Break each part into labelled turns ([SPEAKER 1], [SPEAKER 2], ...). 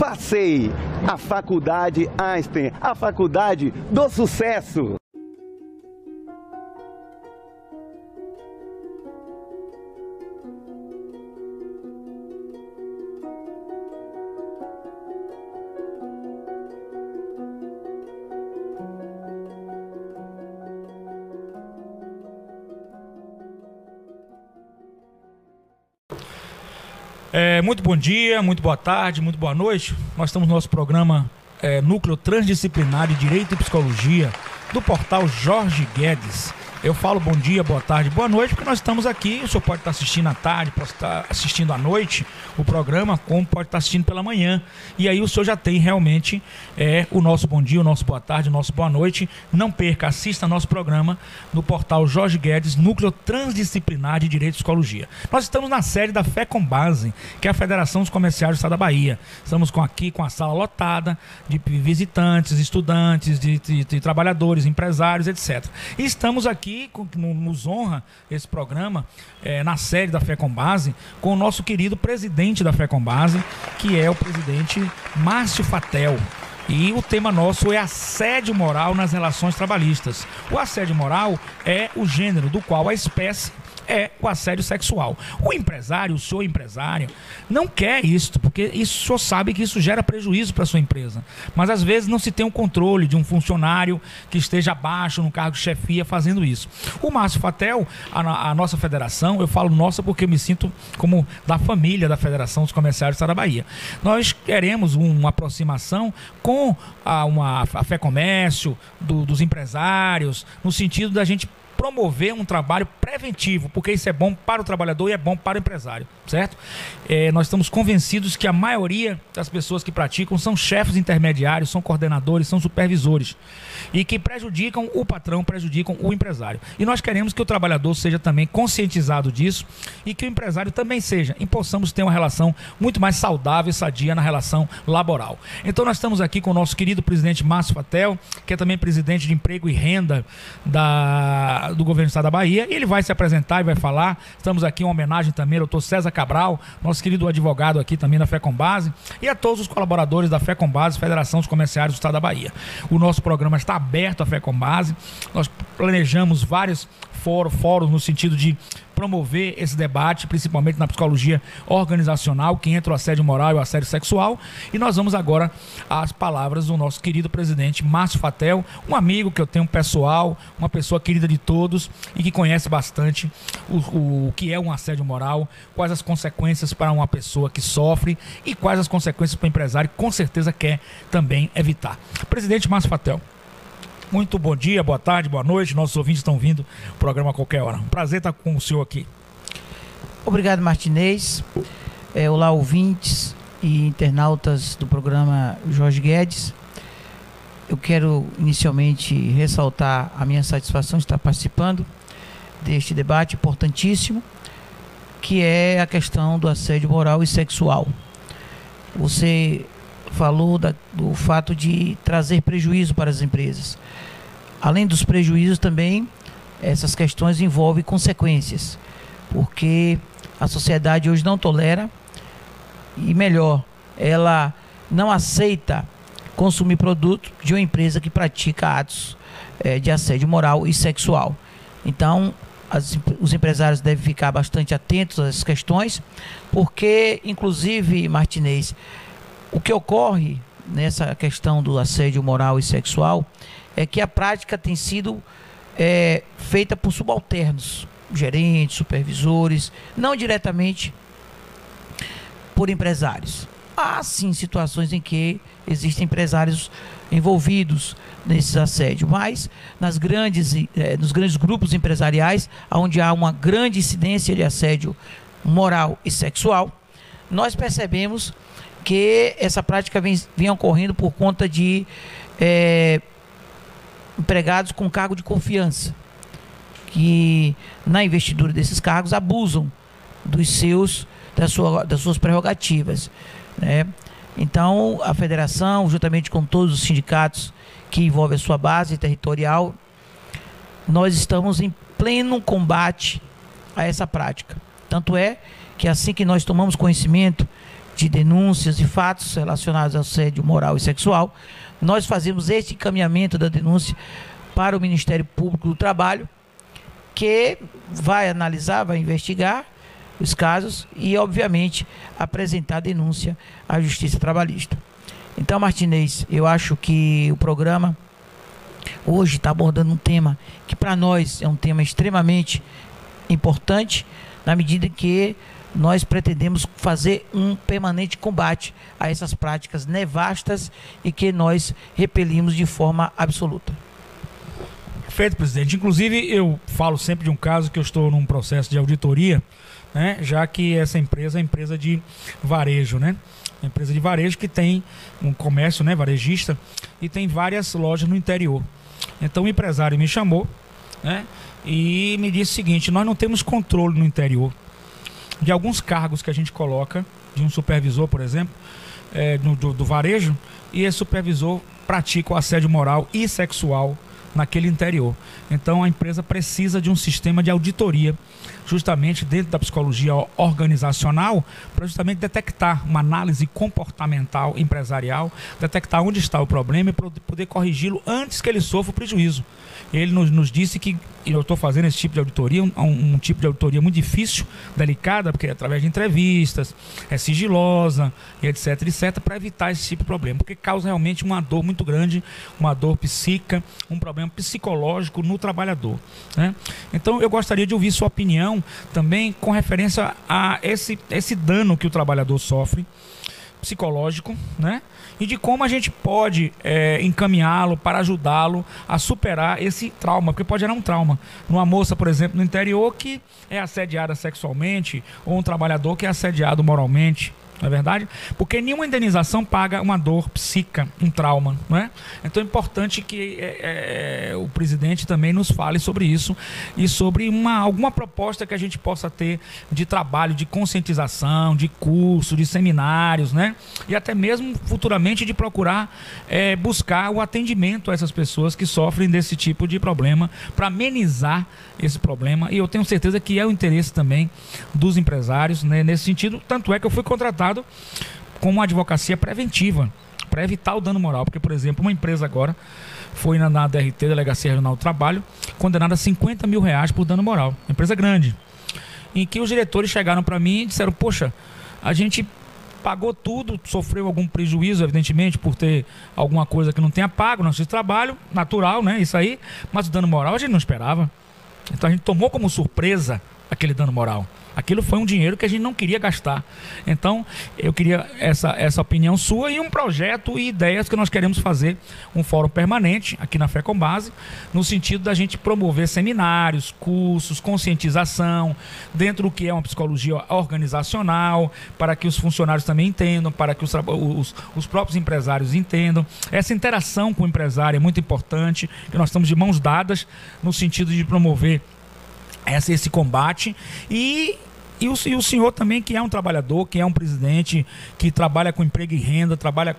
[SPEAKER 1] Passei! A Faculdade Einstein, a faculdade do sucesso!
[SPEAKER 2] Muito bom dia, muito boa tarde, muito boa noite. Nós estamos no nosso programa Núcleo Transdisciplinar de Direito e Psicologia do portal Jorge Guedes. Eu falo bom dia, boa tarde, boa noite, porque nós estamos aqui. O senhor pode estar assistindo à tarde, pode estar assistindo à noite o programa, como pode estar assistindo pela manhã. E aí o senhor já tem realmente o nosso bom dia, o nosso boa tarde, o nosso boa noite. Não perca, assista nosso programa no portal Jorge Guedes, Núcleo Transdisciplinar de Direito e Psicologia. Nós estamos na sede da FECOMBASE, que é a Federação dos Comerciários do Estado da Bahia. Estamos aqui com a sala lotada de visitantes, estudantes, de trabalhadores, empresários, etc. E estamos aqui, nos honra esse programa, na sede da FECOMBASE, com o nosso querido presidente da FECOMBASE, que é o presidente Márcio Fatel. E o tema nosso é assédio moral nas relações trabalhistas. O assédio moral é o gênero do qual a espécie é o assédio sexual. O empresário, o senhor empresário, não quer isso, porque isso, o senhor sabe que isso gera prejuízo para a sua empresa. Mas às vezes não se tem um controle de um funcionário que esteja abaixo, no cargo de chefia, fazendo isso. O Márcio Fatel, a nossa federação, eu falo nossa porque eu me sinto como da família da Federação dos Comerciários do Estado da Bahia. Nós queremos uma aproximação com a FEComércio, dos empresários, no sentido da gente promover um trabalho preventivo, porque isso é bom para o trabalhador e é bom para o empresário, certo? Nós estamos convencidos que a maioria das pessoas que praticam são chefes intermediários, são coordenadores, são supervisores, e que prejudicam o patrão, prejudicam o empresário. E nós queremos que o trabalhador seja também conscientizado disso e que o empresário também seja, e possamos ter uma relação muito mais saudável e sadia na relação laboral. Então nós estamos aqui com o nosso querido presidente Márcio Fatel, que é também presidente de Emprego e Renda do governo do Estado da Bahia, e ele vai se apresentar e vai falar. Estamos aqui em homenagem também ao doutor César Cabral, nosso querido advogado aqui também da FECOMBASE, e a todos os colaboradores da FECOMBASE, Federação dos Comerciários do Estado da Bahia. O nosso programa está aberto à FECOMBASE, nós planejamos vários fóruns no sentido de promover esse debate, principalmente na psicologia organizacional, que entra o assédio moral e o assédio sexual. E nós vamos agora às palavras do nosso querido presidente Márcio Fatel, um amigo que eu tenho pessoal, uma pessoa querida de todos e que conhece bastante o que é um assédio moral, quais as consequências para uma pessoa que sofre e quais as consequências para o empresário que com certeza quer também evitar. Presidente Márcio Fatel, muito bom dia, boa tarde, boa noite. Nossos ouvintes estão vindo o programa a qualquer hora. Um prazer estar com o senhor aqui.
[SPEAKER 3] Obrigado, Martinez. Olá, ouvintes e internautas do programa Jorge Guedes. Eu quero inicialmente ressaltar a minha satisfação de estar participando deste debate importantíssimo, que é a questão do assédio moral e sexual. Você falou do fato de trazer prejuízo para as empresas. Além dos prejuízos também, essas questões envolvem consequências, porque a sociedade hoje não tolera e, melhor, ela não aceita consumir produto de uma empresa que pratica atos de assédio moral e sexual. Então, os empresários devem ficar bastante atentos a essas questões, porque, inclusive, Martinez, o que ocorre nessa questão do assédio moral e sexual é que a prática tem sido feita por subalternos, gerentes, supervisores, não diretamente por empresários. Há sim situações em que existem empresários envolvidos nesse assédio, mas nos grandes grupos empresariais, onde há uma grande incidência de assédio moral e sexual, nós percebemos que essa prática vem ocorrendo por conta de empregados com cargo de que na investidura desses cargos abusam das suas prerrogativas, né? Então a federação, juntamente com todos os sindicatos que envolvem a sua base territorial, nós estamos em pleno combate a essa prática. Tanto é que assim que nós tomamos conhecimento de denúncias e fatos relacionados ao assédio moral e sexual, nós fazemos este encaminhamento da denúncia para o Ministério Público do Trabalho, que vai analisar, vai investigar os casos e, obviamente, apresentar a denúncia à Justiça Trabalhista. Então, Martinez, eu acho que o programa hoje está abordando um tema que para nós é um tema extremamente importante, na medida que nós pretendemos fazer um permanente combate a essas práticas nefastas e que nós repelimos de forma absoluta.
[SPEAKER 2] Perfeito, presidente. Inclusive, eu falo sempre de um caso que eu estou num processo de auditoria, né, já que essa empresa é empresa de varejo, né? Uma empresa de varejo que tem um comércio, né, varejista, e tem várias lojas no interior. Então o empresário me chamou, né, e me disse o seguinte: nós não temos controle no interior de alguns cargos que a gente coloca, de um supervisor, por exemplo, do varejo, e esse supervisor pratica o assédio moral e sexual naquele interior. Então a empresa precisa de um sistema de auditoria, justamente dentro da psicologia organizacional, para justamente detectar uma análise comportamental empresarial, detectar onde está o problema e poder corrigi-lo antes que ele sofra o prejuízo. Ele nos disse que eu estou fazendo esse tipo de auditoria, um tipo de auditoria muito difícil, delicada, porque é através de entrevistas, é sigilosa, e etc, para evitar esse tipo de problema, porque causa realmente uma dor muito grande, uma dor psíquica, um problema psicológico no trabalhador, né? Então eu gostaria de ouvir sua opinião também com referência a esse dano que o trabalhador sofre, psicológico, né? E de como a gente pode encaminhá-lo para ajudá-lo a superar esse trauma, porque pode gerar um trauma numa moça, por exemplo, no interior que é assediada sexualmente, ou um trabalhador que é assediado moralmente, não é verdade? Porque nenhuma indenização paga uma dor psíquica, um trauma, não é? Então é importante que o presidente também nos fale sobre isso e sobre alguma proposta que a gente possa ter de trabalho, de conscientização, de curso, de seminários, né? E até mesmo futuramente de procurar buscar o atendimento a essas pessoas que sofrem desse tipo de problema, para amenizar esse problema. E eu tenho certeza que é o interesse também dos empresários, né, nesse sentido. Tanto é que eu fui contratado com uma advocacia preventiva para evitar o dano moral, porque, por exemplo, uma empresa agora foi na DRT, Delegacia Regional do Trabalho, condenada a 50 mil reais por dano moral, uma empresa grande, em que os diretores chegaram para mim e disseram: poxa, a gente pagou tudo, sofreu algum prejuízo, evidentemente, por ter alguma coisa que não tenha pago, não fez trabalho, natural, né, isso aí, mas o dano moral a gente não esperava. Então a gente tomou como surpresa aquele dano moral. Aquilo foi um dinheiro que a gente não queria gastar. Então, eu queria essa opinião sua e um projeto e ideias que nós queremos fazer um fórum permanente aqui na FECOMBASE, no sentido da gente promover seminários, cursos, conscientização, dentro do que é uma psicologia organizacional, para que os funcionários também entendam, para que os próprios empresários entendam. Essa interação com o empresário é muito importante, que nós estamos de mãos dadas no sentido de promover esse combate. E o senhor também, que é um trabalhador, que é um presidente, que trabalha com emprego e renda, trabalha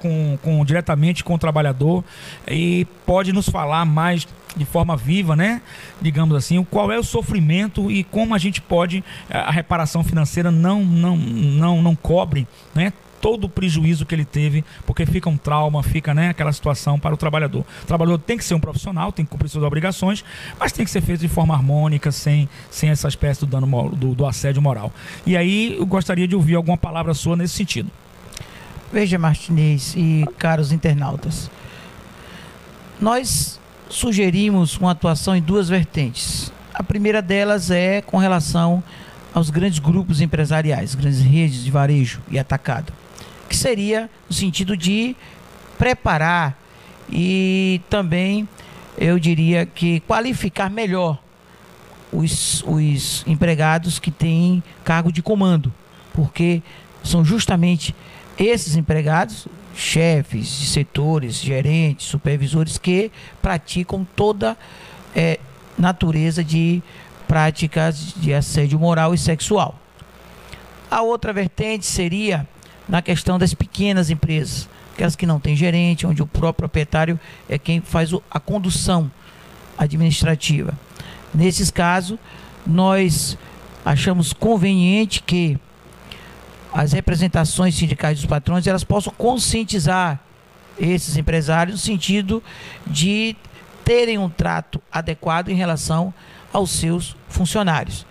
[SPEAKER 2] diretamente com o trabalhador, e pode nos falar mais de forma viva, né, digamos assim, qual é o sofrimento e como a gente pode, a reparação financeira não cobre, né, todo o prejuízo que ele teve, porque fica um trauma, fica, né, aquela situação para o trabalhador. O trabalhador tem que ser um profissional, tem que cumprir suas obrigações, mas tem que ser feito de forma harmônica, sem essa espécie do dano do assédio moral. E aí eu gostaria de ouvir alguma palavra sua nesse sentido.
[SPEAKER 3] Veja, Martinez e caros internautas, nós sugerimos uma atuação em duas vertentes. A primeira delas é com relação aos grandes grupos empresariais, grandes redes de varejo e atacado, que seria no sentido de preparar e também, eu diria que qualificar melhor os empregados que têm cargo de comando, porque são justamente esses empregados, chefes de setores, gerentes, supervisores, que praticam toda natureza de práticas de assédio moral e sexual. A outra vertente seria na questão das pequenas empresas, aquelas que não têm gerente, onde o próprio proprietário é quem faz a condução administrativa. Nesses casos, nós achamos conveniente que as representações sindicais dos patrões elas possam conscientizar esses empresários no sentido de terem um trato adequado em relação aos seus funcionários.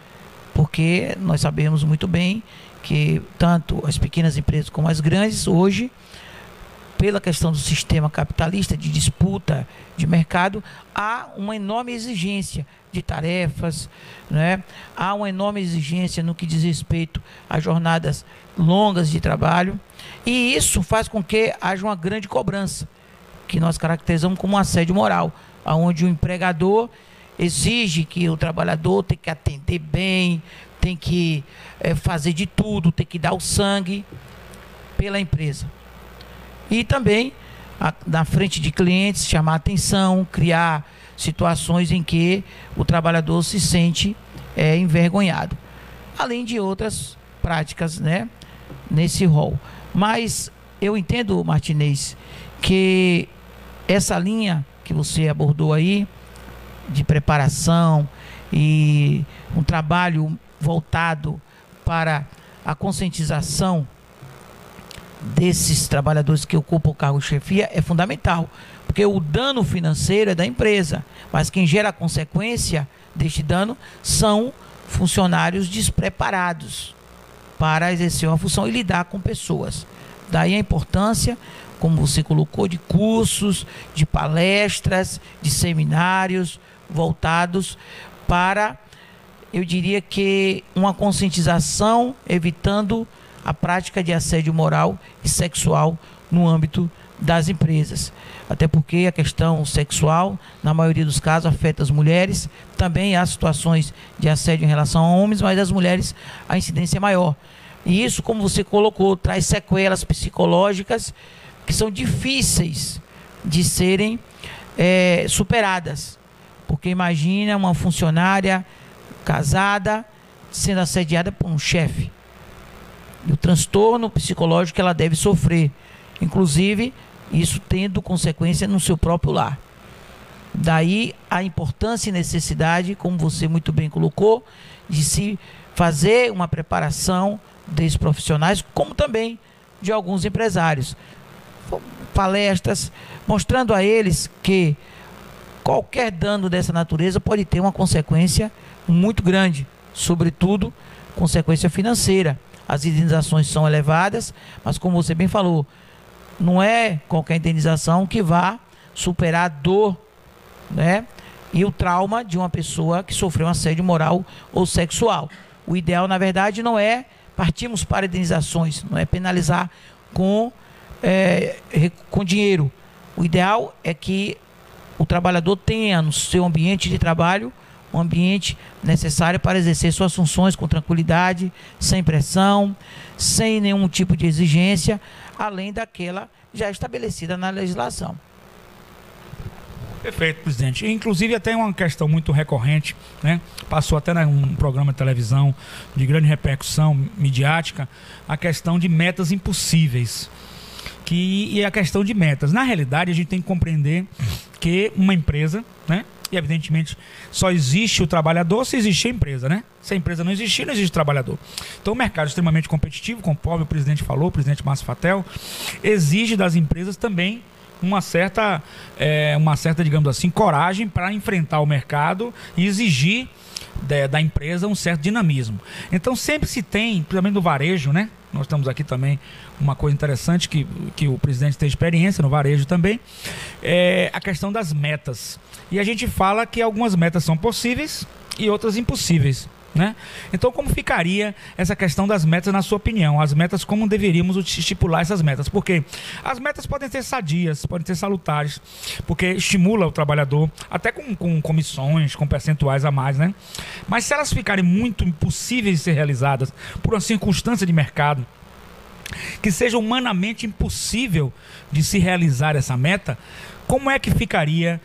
[SPEAKER 3] Porque nós sabemos muito bem que tanto as pequenas empresas como as grandes, hoje, pela questão do sistema capitalista de disputa de mercado, há uma enorme exigência de tarefas, né? Há uma enorme exigência no que diz respeito a jornadas longas de trabalho, e isso faz com que haja uma grande cobrança, que nós caracterizamos como um assédio moral, onde o empregador exige que o trabalhador tem que atender bem, tem que fazer de tudo, tem que dar o sangue pela empresa. E também, na frente de clientes, chamar a atenção, criar situações em que o trabalhador se sente envergonhado. Além de outras práticas, né, nesse rol. Mas eu entendo, Martinez, que essa linha que você abordou aí, de preparação e um trabalho voltado para a conscientização desses trabalhadores que ocupam o cargo de chefia é fundamental, porque o dano financeiro é da empresa, mas quem gera a consequência deste dano são funcionários despreparados para exercer uma função e lidar com pessoas. Daí a importância, como você colocou, de cursos, de palestras, de seminários voltados para, eu diria que, uma conscientização evitando a prática de assédio moral e sexual no âmbito das empresas. Até porque a questão sexual, na maioria dos casos, afeta as mulheres. Também há situações de assédio em relação a homens, mas as mulheres a incidência é maior. E isso, como você colocou, traz sequelas psicológicas que são difíceis de serem superadas. Porque imagina uma funcionária casada sendo assediada por um chefe. E o transtorno psicológico que ela deve sofrer. Inclusive, isso tendo consequência no seu próprio lar. Daí a importância e necessidade, como você muito bem colocou, de se fazer uma preparação desses profissionais, como também de alguns empresários. Palestras, mostrando a eles que qualquer dano dessa natureza pode ter uma consequência muito grande, sobretudo consequência financeira. As indenizações são elevadas, mas como você bem falou, não é qualquer indenização que vá superar a dor, né, e o trauma de uma pessoa que sofreu um assédio moral ou sexual. O ideal, na verdade, não é partirmos para indenizações, não é penalizar com dinheiro. O ideal é que o trabalhador tenha no seu ambiente de trabalho um ambiente necessário para exercer suas funções com tranquilidade, sem pressão, sem nenhum tipo de exigência, além daquela já estabelecida na legislação.
[SPEAKER 2] Perfeito, presidente. Inclusive até uma questão muito recorrente, né? Passou até num programa de televisão de grande repercussão midiática, a questão de metas impossíveis. E a questão de metas. Na realidade, a gente tem que compreender que uma empresa, né? E evidentemente só existe o trabalhador se existe a empresa, né? Se a empresa não existir, não existe o trabalhador. Então o mercado é extremamente competitivo, conforme o presidente falou, o presidente Márcio Fattel, exige das empresas também uma certa, digamos assim, coragem para enfrentar o mercado e exigir da empresa um certo dinamismo. Então sempre se tem, principalmente no varejo, né? Nós estamos aqui também, uma coisa interessante que o presidente tem experiência no varejo também, é a questão das metas. E a gente fala que algumas metas são possíveis e outras impossíveis, né? Então como ficaria essa questão das metas na sua opinião? As metas, como deveríamos estipular essas metas? Porque as metas podem ser sadias, podem ser salutares, porque estimula o trabalhador, até com comissões, com percentuais a mais, né? Mas se elas ficarem muito impossíveis de ser realizadas por uma circunstância de mercado, que seja humanamente impossível de se realizar essa meta, como é que ficaria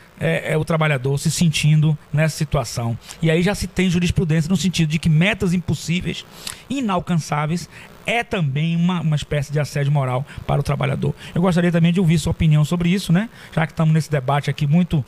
[SPEAKER 2] o trabalhador se sentindo nessa situação? E aí já se tem jurisprudência no sentido de que metas impossíveis, inalcançáveis, é também uma espécie de assédio moral para o trabalhador. Eu gostaria também de ouvir sua opinião sobre isso, né? Já que estamos nesse debate aqui muito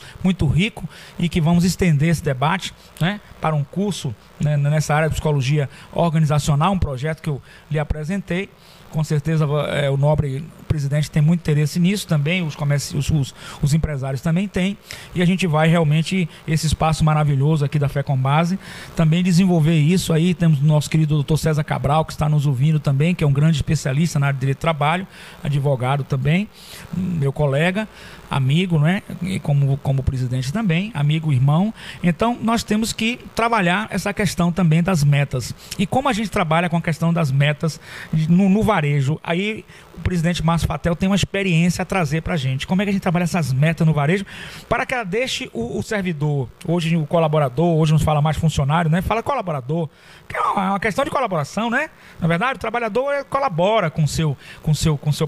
[SPEAKER 2] rico e que vamos estender esse debate, né, para um curso, né, nessa área de psicologia organizacional, um projeto que eu lhe apresentei. Com certeza o nobre presidente tem muito interesse nisso também, os empresários também têm, e a gente vai realmente, esse espaço maravilhoso aqui da Fé com Base, também desenvolver isso aí. Temos o nosso querido Dr. César Cabral, que está nos ouvindo também, que é um grande especialista na área de direito do trabalho, advogado também, meu colega, amigo, né? E como presidente também, amigo, irmão. Então nós temos que trabalhar essa questão também das metas. E como a gente trabalha com a questão das metas no varejo, aí o presidente Márcio Fatel tem uma experiência a trazer para a gente. Como é que a gente trabalha essas metas no varejo para que ela deixe o servidor, hoje o colaborador, hoje não se fala mais funcionário, né? Fala colaborador, que é uma questão de colaboração, né? Na verdade, o trabalhador colabora com o seu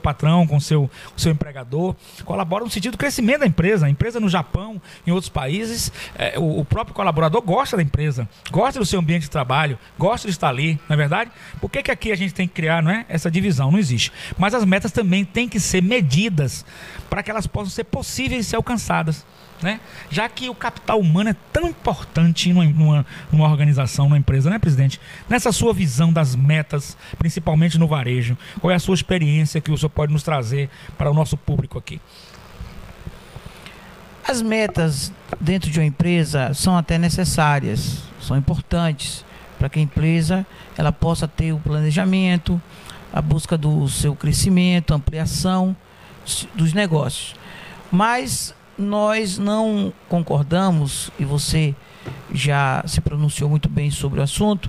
[SPEAKER 2] patrão, com o seu empregador, colabora no sentido do crescimento da empresa. A empresa no Japão, em outros países, o próprio colaborador gosta da empresa, gosta do seu ambiente de trabalho, gosta de estar ali, não é verdade? Por que aqui a gente tem que criar, não é, essa divisão? Não existe. Mas as metas também têm que ser medidas para que elas possam ser possíveis de ser alcançadas, né? Já que o capital humano é tão importante numa organização, numa empresa, né, presidente? Nessa sua visão das metas, principalmente no varejo, qual é a sua experiência que o senhor pode nos trazer para o nosso público aqui?
[SPEAKER 3] As metas dentro de uma empresa são até necessárias, são importantes para que a empresa ela possa ter o planejamento, a busca do seu crescimento, ampliação dos negócios. Mas nós não concordamos, e você já se pronunciou muito bem sobre o assunto,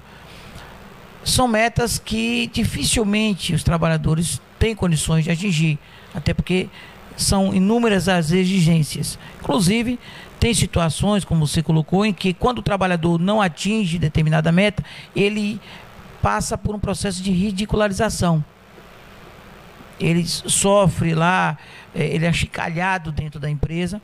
[SPEAKER 3] são metas que dificilmente os trabalhadores têm condições de atingir, até porque são inúmeras as exigências. Inclusive, tem situações, como você colocou, em que quando o trabalhador não atinge determinada meta, ele passa por um processo de ridicularização. Ele sofre lá, ele é achicalhado dentro da empresa,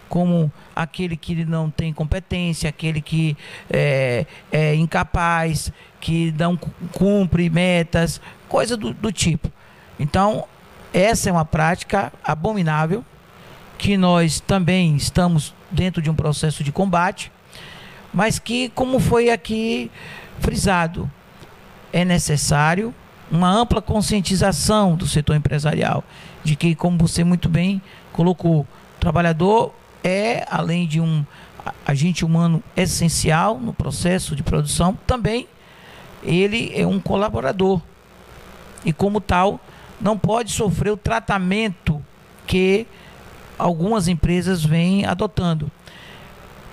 [SPEAKER 3] como aquele que não tem competência, aquele que é incapaz, que não cumpre metas, coisa do tipo. Então, essa é uma prática abominável, que nós também estamos dentro de um processo de combate, mas que, como foi aqui frisado, é necessário uma ampla conscientização do setor empresarial, de que, como você muito bem colocou, o trabalhador é, além de um agente humano essencial no processo de produção, também ele é um colaborador, e como tal não pode sofrer o tratamento que algumas empresas vêm adotando.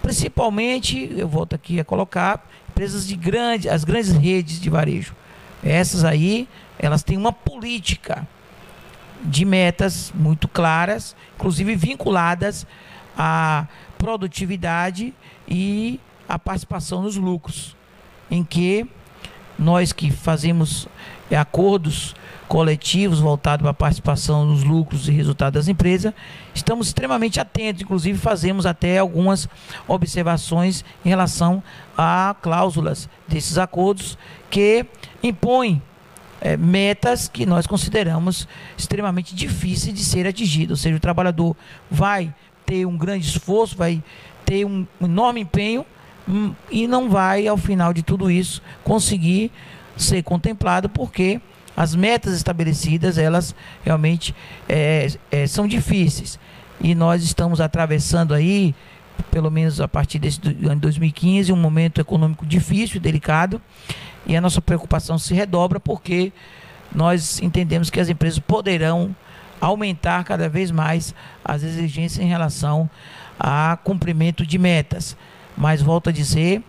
[SPEAKER 3] Principalmente, eu volto aqui a colocar, empresas as grandes redes de varejo. Essas aí, elas têm uma política de metas muito claras, inclusive vinculadas à produtividade e à participação nos lucros, em que nós que fazemos acordos coletivos voltados para a participação nos lucros e resultados das empresas, estamos extremamente atentos, inclusive fazemos até algumas observações em relação a cláusulas desses acordos que impõem metas que nós consideramos extremamente difíceis de ser atingidas. Ou seja, o trabalhador vai ter um grande esforço, vai ter um enorme empenho e não vai, ao final de tudo isso, conseguir ser contemplado, porque as metas estabelecidas, elas realmente são difíceis. E nós estamos atravessando aí, pelo menos a partir desse ano de 2015, um momento econômico difícil e delicado. E a nossa preocupação se redobra, porque nós entendemos que as empresas poderão aumentar cada vez mais as exigências em relação a cumprimento de metas. Mas volto a dizer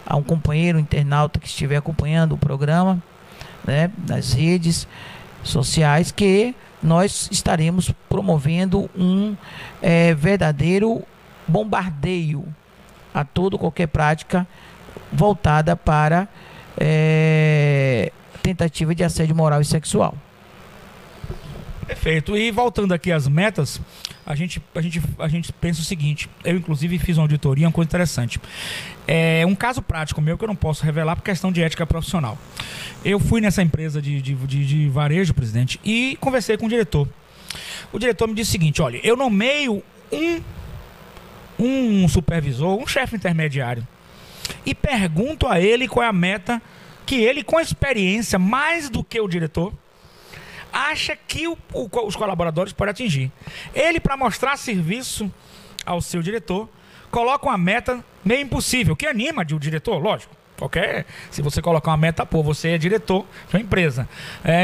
[SPEAKER 3] a um companheiro internauta que estiver acompanhando o programa, né, nas redes sociais, que nós estaremos promovendo um verdadeiro bombardeio a qualquer prática voltada para tentativa de assédio moral e sexual.
[SPEAKER 2] Perfeito. E voltando aqui às metas, a gente pensa o seguinte, eu inclusive fiz uma auditoria, uma coisa interessante. É um caso prático meu que eu não posso revelar por questão de ética profissional. Eu fui nessa empresa de varejo, presidente, e conversei com o diretor. O diretor me disse o seguinte, olha, eu nomeio um supervisor, um chefe intermediário, e pergunto a ele qual é a meta que ele, com experiência, mais do que o diretor, acha que os colaboradores podem atingir. Ele, para mostrar serviço ao seu diretor, coloca uma meta meio impossível, que anima o diretor, lógico. Se você colocar uma meta, você é diretor de uma empresa,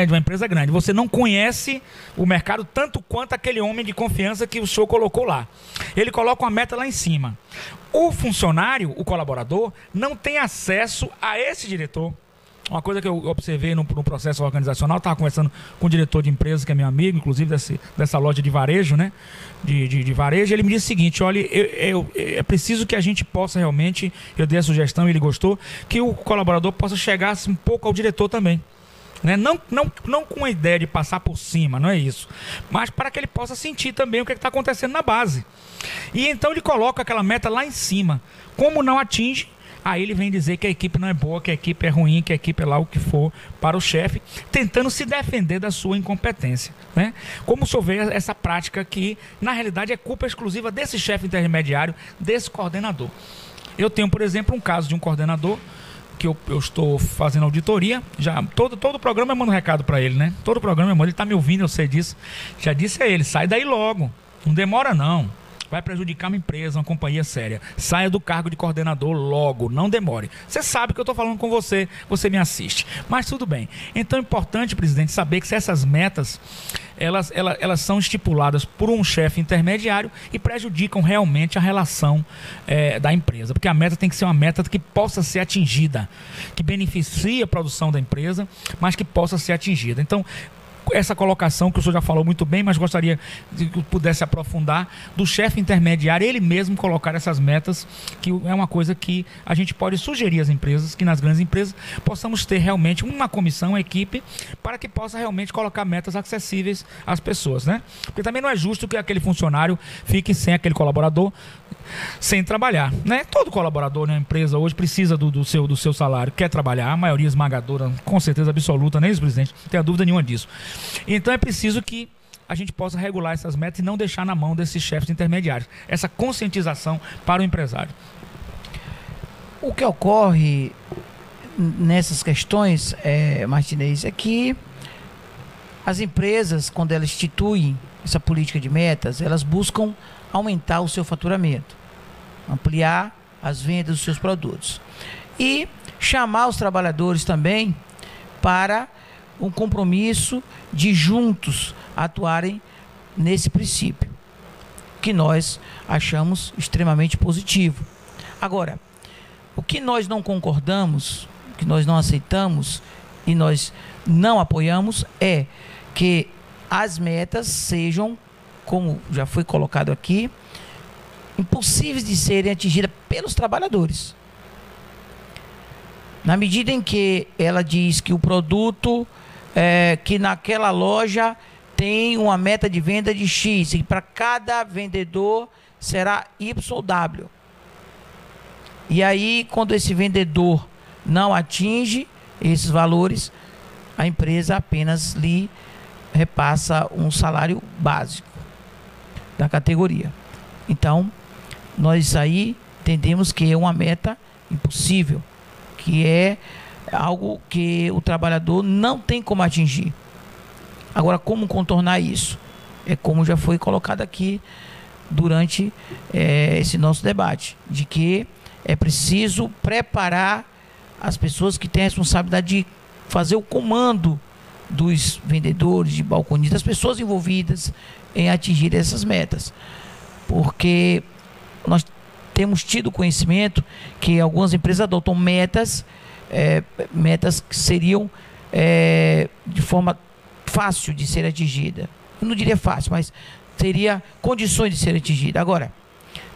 [SPEAKER 2] de uma empresa grande. Você não conhece o mercado tanto quanto aquele homem de confiança que o senhor colocou lá. Ele coloca uma meta lá em cima. O funcionário, o colaborador, não tem acesso a esse diretor. Uma coisa que eu observei no processo organizacional, estava conversando com o diretor de empresa, que é meu amigo, inclusive dessa loja de varejo, né? De varejo, ele me disse o seguinte, olha, é preciso que a gente possa realmente, eu dei a sugestão e ele gostou, que o colaborador possa chegar um pouco ao diretor também. Né? Não com a ideia de passar por cima, não é isso, mas para que ele possa sentir também o que está acontecendo na base. E então ele coloca aquela meta lá em cima. Como não atinge, aí ele vem dizer que a equipe não é boa, que a equipe é ruim, que a equipe é lá o que for para o chefe, tentando se defender da sua incompetência. Né? Como o senhor vê essa prática que, na realidade, é culpa exclusiva desse chefe intermediário, desse coordenador. Eu tenho, por exemplo, um caso de um coordenador que eu estou fazendo auditoria, já todo o programa eu mando um recado para ele, né? Todo o programa eu mando, ele está me ouvindo, eu sei disso. Já disse a ele, sai daí logo, não demora não. Vai prejudicar uma empresa, uma companhia séria. Saia do cargo de coordenador logo, não demore. Você sabe que eu estou falando com você, você me assiste. Mas tudo bem. Então é importante, presidente, saber que se essas metas, elas são estipuladas por um chefe intermediário e prejudicam realmente a relação da empresa. Porque a meta tem que ser uma meta que possa ser atingida, que beneficie a produção da empresa, mas que possa ser atingida. Então, essa colocação que o senhor já falou muito bem, mas gostaria de que pudesse aprofundar, do chefe intermediário, ele mesmo colocar essas metas, que é uma coisa que a gente pode sugerir às empresas, que nas grandes empresas possamos ter realmente uma comissão, uma equipe, para que possa realmente colocar metas acessíveis às pessoas, né? Porque também não é justo que aquele funcionário fique sem aquele colaborador, sem trabalhar, né? Todo colaborador na empresa hoje precisa do seu salário, quer trabalhar, a maioria esmagadora, com certeza absoluta, né, presidente? Não tenho dúvida nenhuma disso. Então é preciso que a gente possa regular essas metas e não deixar na mão desses chefes intermediários, essa conscientização para o empresário.
[SPEAKER 3] O que ocorre nessas questões, Martinez, é que as empresas, quando elas instituem essa política de metas, elas buscam aumentar o seu faturamento, ampliar as vendas dos seus produtos e chamar os trabalhadores também para um compromisso de juntos atuarem nesse princípio, que nós achamos extremamente positivo. Agora, o que nós não concordamos, o que nós não aceitamos e nós não apoiamos é que as metas sejam, como já foi colocado aqui, impossíveis de serem atingidas pelos trabalhadores. Na medida em que ela diz que o produto que naquela loja tem uma meta de venda de X, e para cada vendedor será YW. E aí, quando esse vendedor não atinge esses valores, a empresa apenas lhe repassa um salário básico da categoria. Então, nós aí entendemos que é uma meta impossível, que é algo que o trabalhador não tem como atingir. Agora, como contornar isso? É como já foi colocado aqui durante esse nosso debate, de que é preciso preparar as pessoas que têm a responsabilidade de fazer o comando dos vendedores, de balconistas, das pessoas envolvidas em atingir essas metas. Porque nós temos tido conhecimento que algumas empresas adotam metas que seriam de forma fácil de ser atingida. Eu não diria fácil, mas teria condições de ser atingida. Agora,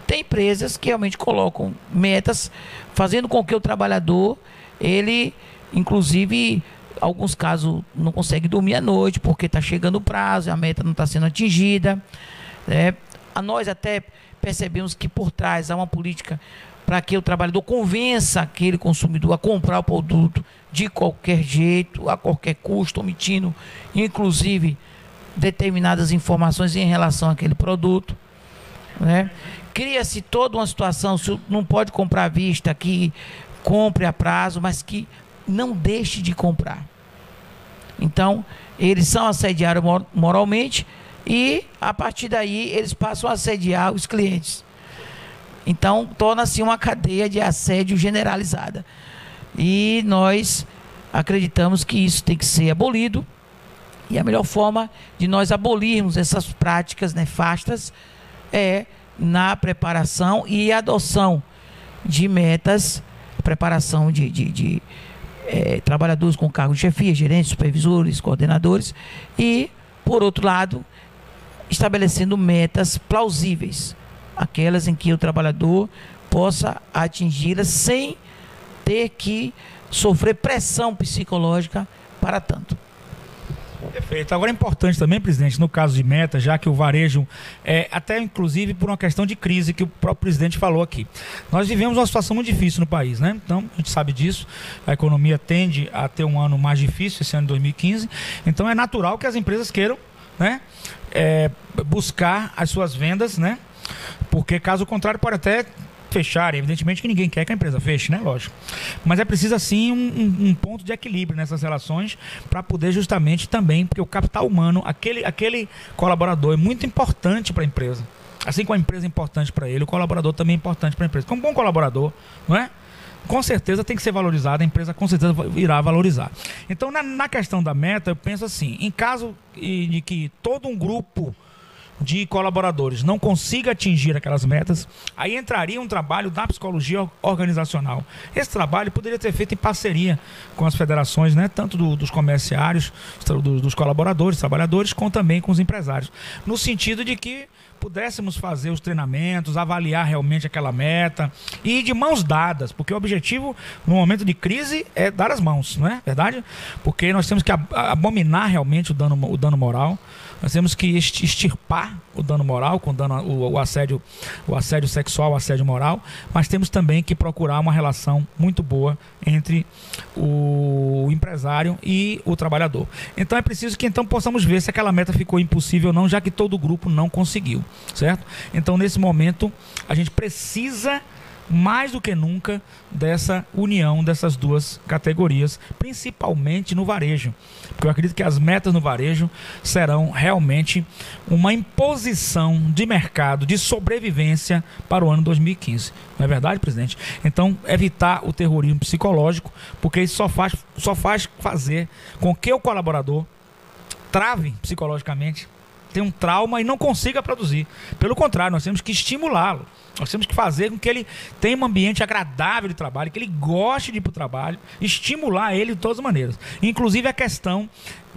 [SPEAKER 3] tem empresas que realmente colocam metas, fazendo com que o trabalhador, ele, inclusive, alguns casos não consegue dormir à noite porque está chegando o prazo, a meta não está sendo atingida. Nós até percebemos que por trás há uma política para que o trabalhador convença aquele consumidor a comprar o produto de qualquer jeito, a qualquer custo, omitindo inclusive determinadas informações em relação àquele produto, né? Cria-se toda uma situação, se não pode comprar à vista, que compre a prazo, mas que não deixe de comprar. Então, eles são assediados moralmente e, a partir daí, eles passam a assediar os clientes. Então, torna-se uma cadeia de assédio generalizada. E nós acreditamos que isso tem que ser abolido. E a melhor forma de nós abolirmos essas práticas nefastas é na preparação e adoção de metas, preparação de trabalhadores com cargo de chefia, gerentes, supervisores, coordenadores, e, por outro lado, estabelecendo metas plausíveis, aquelas em que o trabalhador possa atingi-las sem ter que sofrer pressão psicológica para tanto.
[SPEAKER 2] Perfeito. Agora é importante também, presidente, no caso de meta, já que o varejo, até inclusive por uma questão de crise que o próprio presidente falou aqui. Nós vivemos uma situação muito difícil no país, né? Então, a gente sabe disso, a economia tende a ter um ano mais difícil, esse ano de 2015, então é natural que as empresas queiram, né, buscar as suas vendas, né? Porque caso contrário pode até fechar, evidentemente que ninguém quer que a empresa feche, né? Lógico. Mas é preciso, assim, um ponto de equilíbrio nessas relações para poder justamente também, porque o capital humano, aquele colaborador é muito importante para a empresa. Assim como a empresa é importante para ele, o colaborador também é importante para a empresa. Como bom colaborador, não é? Com certeza tem que ser valorizado, a empresa com certeza irá valorizar. Então, na questão da meta, eu penso assim, em caso de que todo um grupo de colaboradores não consiga atingir aquelas metas, aí entraria um trabalho da psicologia organizacional. Esse trabalho poderia ser feito em parceria com as federações, né, tanto dos comerciários, dos colaboradores, trabalhadores, como também com os empresários, no sentido de que pudéssemos fazer os treinamentos, avaliar realmente aquela meta e de mãos dadas, porque o objetivo no momento de crise é dar as mãos, não é verdade? Porque nós temos que abominar realmente o dano moral, nós temos que extirpar o dano moral, com o assédio sexual, o assédio moral, mas temos também que procurar uma relação muito boa entre o empresário e o trabalhador. Então é preciso que possamos ver se aquela meta ficou impossível ou não, já que todo o grupo não conseguiu, certo? Então nesse momento a gente precisa mais do que nunca dessa união dessas duas categorias, principalmente no varejo, porque eu acredito que as metas no varejo serão realmente uma imposição de mercado, de sobrevivência para o ano 2015, não é verdade, presidente? Então, evitar o terrorismo psicológico, porque isso só faz fazer com que o colaborador trave psicologicamente, tenha um trauma e não consiga produzir. Pelo contrário, nós temos que estimulá-lo. Nós temos que fazer com que ele tenha um ambiente agradável de trabalho, que ele goste de ir para o trabalho, estimular ele de todas as maneiras. Inclusive a questão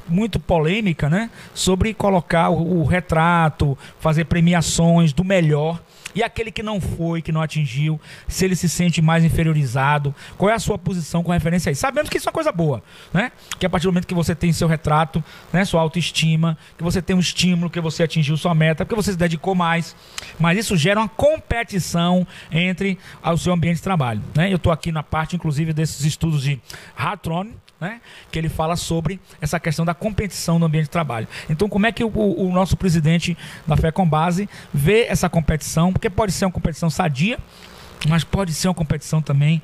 [SPEAKER 2] muito polêmica, né, sobre colocar o retrato, fazer premiações do melhor. E aquele que não foi, que não atingiu, se ele se sente mais inferiorizado, qual é a sua posição com referência a isso? Sabemos que isso é uma coisa boa, né? Que a partir do momento que você tem seu retrato, né, sua autoestima, que você tem um estímulo, que você atingiu sua meta, porque você se dedicou mais. Mas isso gera uma competição entre o seu ambiente de trabalho, né? Eu estou aqui na parte, inclusive, desses estudos de Hartron, né, que ele fala sobre essa questão da competição no ambiente de trabalho. Então, como é que o nosso presidente da FECOMBASE vê essa competição? Porque pode ser uma competição sadia, mas pode ser uma competição também,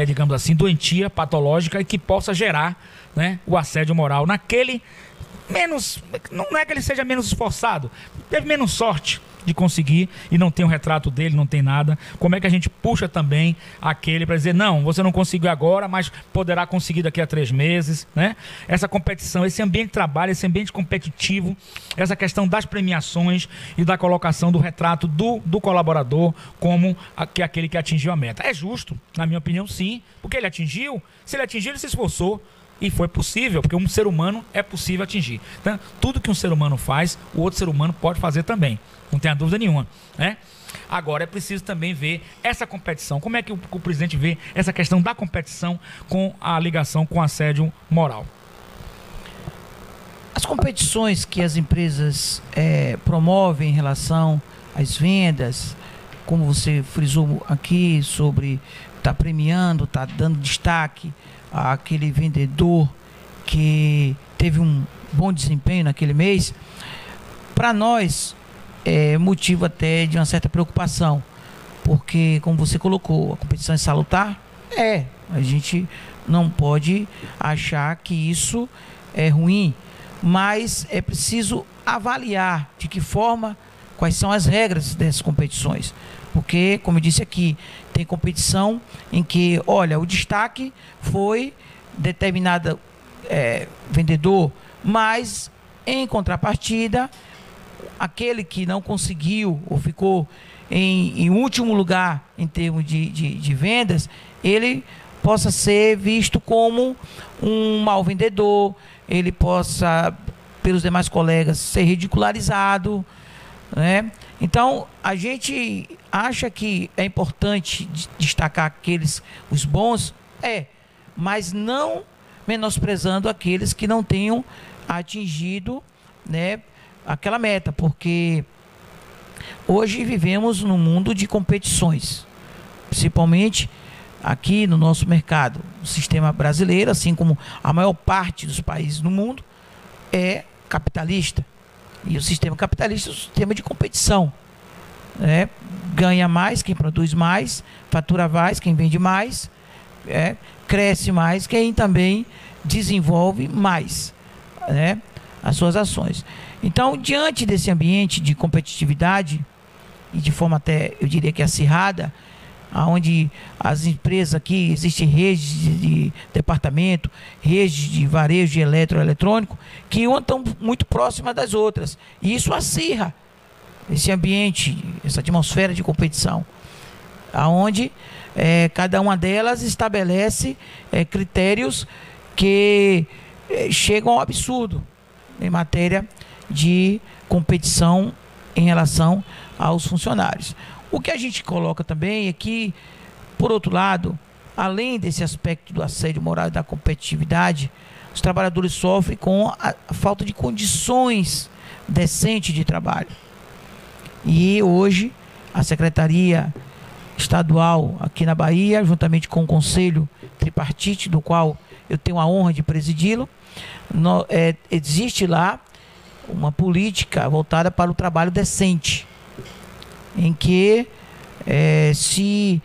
[SPEAKER 2] digamos assim, doentia, patológica, e que possa gerar, né, o assédio moral naquele menos... Não é que ele seja menos esforçado, teve menos sorte de conseguir e não tem o retrato dele, não tem nada. Como é que a gente puxa também aquele para dizer, não, você não conseguiu agora, mas poderá conseguir daqui a 3 meses, né? Essa competição, esse ambiente de trabalho, esse ambiente competitivo, essa questão das premiações e da colocação do retrato do colaborador como aquele que atingiu a meta. É justo, na minha opinião, sim, porque ele atingiu, se ele atingiu, ele se esforçou. E foi possível, porque um ser humano é possível atingir. Então, tudo que um ser humano faz, o outro ser humano pode fazer também. Não tenha dúvida nenhuma, né? Agora, é preciso também ver essa competição. Como é que o presidente vê essa questão da competição com a ligação com o assédio moral?
[SPEAKER 3] competições que as empresas promovem em relação às vendas, como você frisou aqui sobre tá premiando, tá dando destaque àquele vendedor que teve um bom desempenho naquele mês, para nós é motivo até de uma certa preocupação, porque, como você colocou, a competição é salutar? A gente não pode achar que isso é ruim, mas é preciso avaliar de que forma, quais são as regras dessas competições. Porque, como eu disse aqui, tem competição em que, olha, o destaque foi determinado vendedor, mas, em contrapartida, aquele que não conseguiu ou ficou em último lugar em termos de vendas, ele possa ser visto como um mau vendedor, ele possa, pelos demais colegas, ser ridicularizado, né? Então, a gente acha que é importante destacar os bons, mas não menosprezando aqueles que não tenham atingido, né, aquela meta, porque hoje vivemos num mundo de competições, principalmente aqui no nosso mercado. O sistema brasileiro, assim como a maior parte dos países no mundo, é capitalista. E o sistema capitalista é um sistema de competição, né? Ganha mais quem produz mais, fatura mais quem vende mais, cresce mais quem também desenvolve mais, né, as suas ações. Então, diante desse ambiente de competitividade, e de forma até, eu diria que acirrada, onde as empresas aqui, existem redes de departamento, redes de varejo de eletroeletrônico, que uma estão muito próximas das outras. E isso acirra esse ambiente, essa atmosfera de competição, onde cada uma delas estabelece critérios que chegam ao absurdo em matéria de competição em relação aos funcionários. O que a gente coloca também é que, por outro lado, além desse aspecto do assédio moral e da competitividade, os trabalhadores sofrem com a falta de condições decentes de trabalho. E hoje, a Secretaria Estadual aqui na Bahia, juntamente com o Conselho Tripartite, do qual eu tenho a honra de presidi-lo, existe lá uma política voltada para o trabalho decente, em que se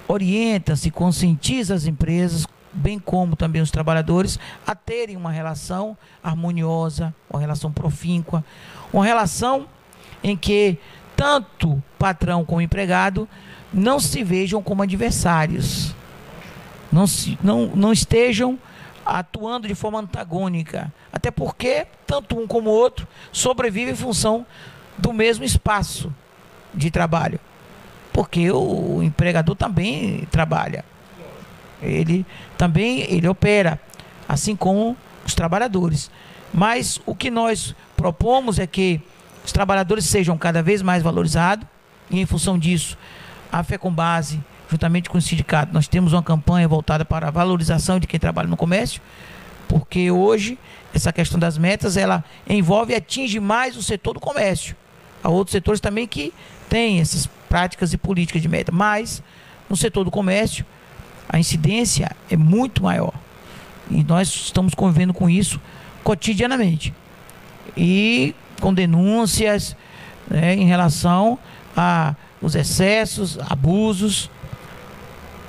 [SPEAKER 3] orienta, se conscientiza as empresas, bem como também os trabalhadores, a terem uma relação harmoniosa, uma relação profíncua, uma relação em que tanto patrão como empregado não se vejam como adversários, não estejam atuando de forma antagônica, até porque tanto um como o outro sobrevivem em função do mesmo espaço de trabalho, porque o empregador também trabalha, ele opera, assim como os trabalhadores. Mas o que nós propomos é que os trabalhadores sejam cada vez mais valorizados, e em função disso, a FECOMBASE, juntamente com o sindicato, nós temos uma campanha voltada para a valorização de quem trabalha no comércio, porque hoje essa questão das metas, ela envolve e atinge mais o setor do comércio. Há outros setores também que têm essas práticas e políticas de meta, mas no setor do comércio a incidência é muito maior, e nós estamos convivendo com isso cotidianamente, e com denúncias, né, em relação a os excessos, abusos.